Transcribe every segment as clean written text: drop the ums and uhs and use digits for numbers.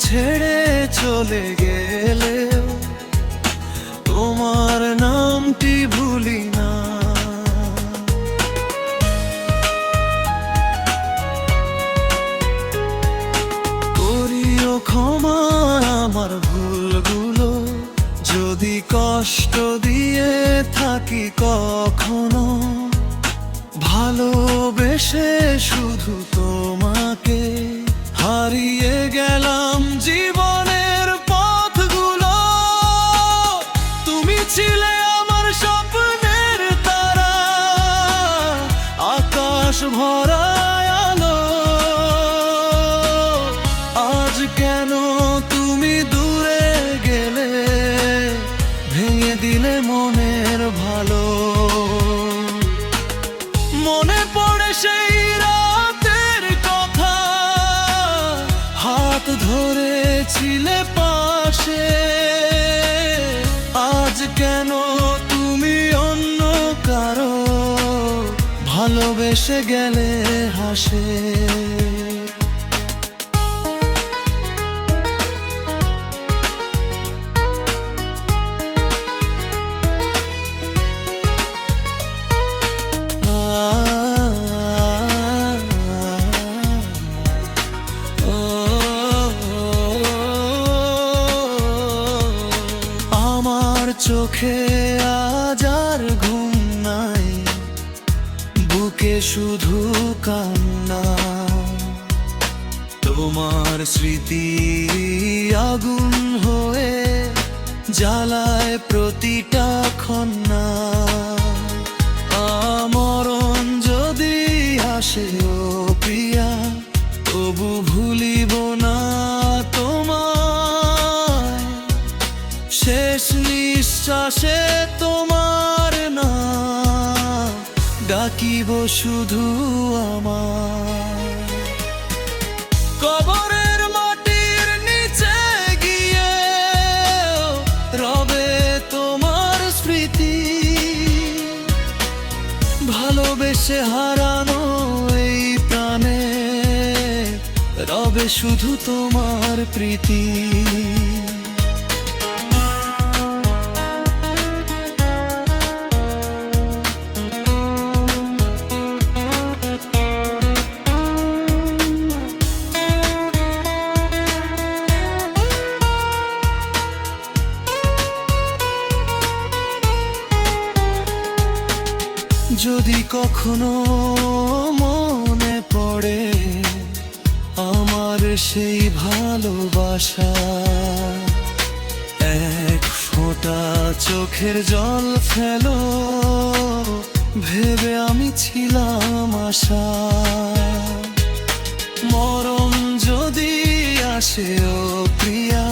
ছেড়ে চলে গেলেও তোমার নামটি ভুলি না। করিও ক্ষমা আমার ভুলগুলো, যদি কষ্ট দিয়ে থাকি কখনো। ভালোবেসে শুধু তোমাকে হারিয়ে গেলাম জীবনের পথগুলো। তুমি ছিলে আমার স্বপ্নের তারা, আকাশ ভরা আলো। আজ কেন তুমি দূরে গেলে, ভেঙে দিলে মনের ভালো। মনে পড়ে সেই রাতের কথা, হাত ধরেছিলে পাশে। আজ কেন তুমি অন্য কারো ভালোবেসে গেলে হাসে। চোখে আজ আর ঘুম নাই, বুকে শুধু কান্না। তোমার স্মৃতি আগুন হয়ে জ্বালায় প্রতিটা খন্না। মরণ যদি আসে ও প্রিয়া, তবু ভুলিব না তোমায়। শেষ নিঃশ্বাসে তোমার নাম ডাকিব শুধু আমার। কবরের মাটির নিচে গিয়ে রবে তোমার স্মৃতি। ভালোবেসে হারানো এই প্রাণে রবে শুধু তোমার প্রীতি। যদি কখনো মনে পড়ে আমার সেই ভালোবাসা, এক ফোঁটা চোখের জল ফেলো, ভেবে আমি ছিলাম আশা। মরণ যদি আসে ও প্রিয়া,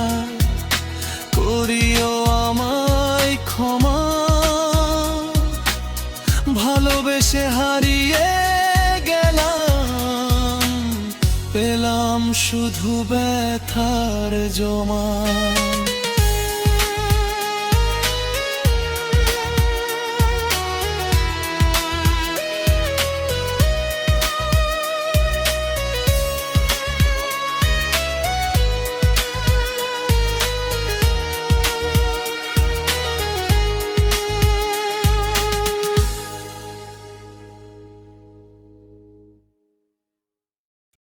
করিও আমায় ক্ষমা। ভালোবেসে হারিয়ে গেলাম, পেলাম শুধু ব্যথার জমা।